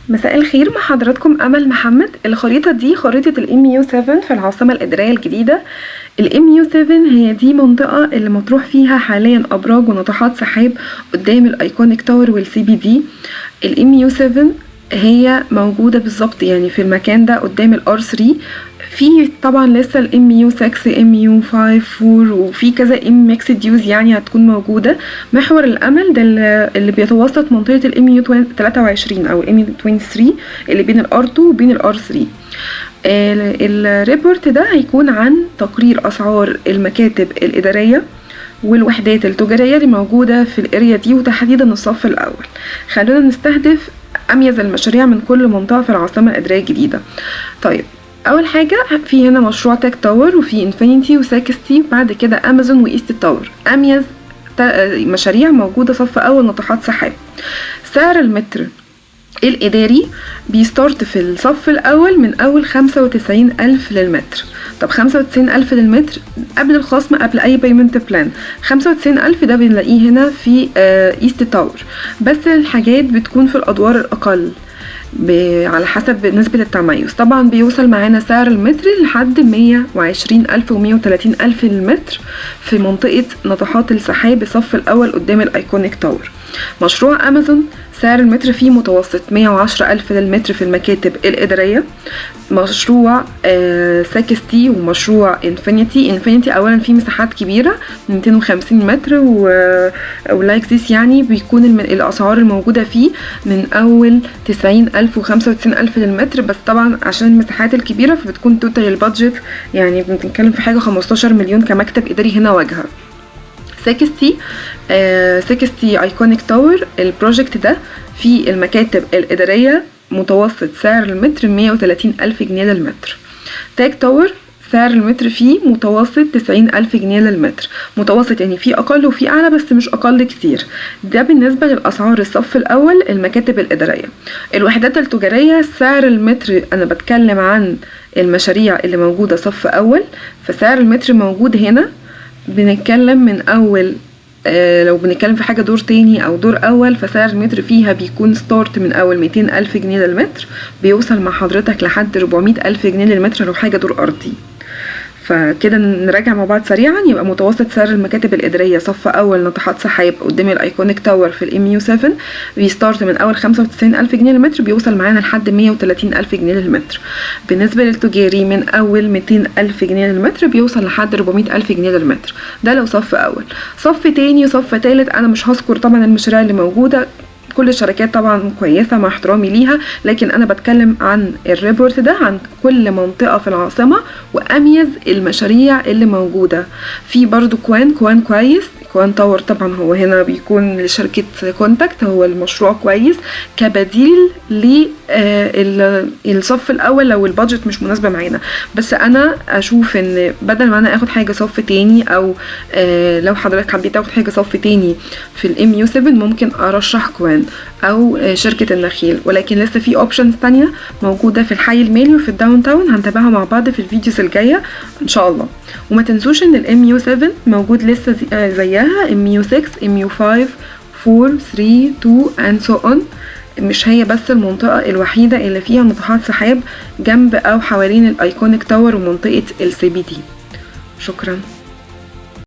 مساء الخير، مع حضراتكم أمل محمد. الخريطة دي خريطة الMU7 في العاصمة الإدارية الجديدة. الMU7 هي دي منطقة اللي مطروح فيها حاليا أبراج وناطحات سحاب قدام الأيكونيك تاور والCBD. الMU7 هي موجودة بالظبط يعني في المكان ده قدام الR3. في طبعا لسه الMU6 MU5 4 وفي كذا mixed use يعني هتكون موجودة. محور الأمل ده اللي بيتوسط منطقة الMU23 أو الMU23 اللي بين الR2 وبين الR3. الريبورت ده هيكون عن تقرير أسعار المكاتب الإدارية والوحدات التجارية اللي موجودة في الاريا دي، وتحديدا الصف الأول. خلونا نستهدف أميز المشاريع من كل منطقة في العاصمة الإدارية الجديدة. طيب، اول حاجه في هنا مشروع تاك تاور، وفي انفينيتي وساكستي، بعد كده امازون وايست تاور. اميز مشاريع موجوده صف اول ناطحات سحاب. سعر المتر الاداري بيستارت في الصف الاول من اول 95,000 للمتر. طب 95,000 للمتر قبل الخصم، قبل اي بيمنت بلان. 95,000 ده بنلاقيه هنا في ايست تاور، بس الحاجات بتكون في الادوار الاقل على حسب نسبة التميز. طبعا بيوصل معانا سعر المتر لحد 120,000 و130,000 للمتر في منطقة ناطحات السحاب الصف الأول قدام الأيكونيك تاور. مشروع أمازون سعر المتر فيه متوسط 110,000 للمتر في المكاتب الإدارية. مشروع ساكستي ومشروع انفينيتي أولا فيه مساحات كبيرة 250 متر ولايكسيس، يعني بيكون الأسعار الموجودة فيه من أول 90,000 و95,000 للمتر، بس طبعا عشان المساحات الكبيرة فبتكون توتال البادجت يعني بنتكلم في حاجة 15 مليون كمكتب إداري هنا واجهة. ساكستي ايكونيك تاور، البروجكت ده في المكاتب الإدارية متوسط سعر المتر 130,000 جنيه للمتر. تاك تاور سعر المتر فيه متوسط 90,000 جنيه للمتر. متوسط يعني فيه أقل وفيه أعلى، بس مش أقل كتير. ده بالنسبة للأسعار الصف الأول المكاتب الإدارية. الوحدات التجارية سعر المتر، أنا بتكلم عن المشاريع اللي موجودة صف أول، فسعر المتر موجود هنا بنتكلم من أول لو بنتكلم في حاجة دور تاني أو دور أول، فسعر المتر فيها بيكون ستارت من أول 200,000 جنيه للمتر، بيوصل مع حضرتك لحد 400,000 جنيه للمتر لو حاجة دور أرضي. فكده نراجع مع بعض سريعا. يبقى متوسط سعر المكاتب الإدارية صف أول ناطحات سحاب قدام الأيكونيك تاور في الMU7 بيستارت من أول 95,000 جنيه للمتر، بيوصل معانا لحد 130,000 جنيه للمتر. بالنسبة للتجاري من أول 200,000 جنيه للمتر بيوصل لحد 400,000 جنيه للمتر. ده لو صف أول. صف تاني صف تالت أنا مش هذكر طبعا المشاريع اللي موجودة، كل الشركات طبعا كويسة مع احترامي ليها، لكن انا بتكلم عن الريبورت ده عن كل منطقة في العاصمة واميز المشاريع اللي موجودة. في برضو كوان كويس، كوان تاور طبعا هو هنا بيكون لشركة كونتاكت، هو المشروع كويس كبديل للصف الاول لو البادجت مش مناسبة معانا. بس انا اشوف ان بدل ما انا اخد حاجة صف تاني، او لو حضرتك حبيت تاخد حاجة صف تاني في الMU7 ممكن ارشح كوان او شركة النخيل، ولكن لسه في اوبشنز تانية موجودة في الحي المالي وفي الداون تاون، هنتابعها مع بعض في الفيديوز الجاية ان شاء الله. وما تنسوش ان الMU7 موجود لسه زيها MU6 MU5 4 3 2 and so on. مش هي بس المنطقة الوحيدة اللي فيها ناطحات سحاب جنب او حوالين الايكونيك تاور ومنطقة الCBD. شكرا.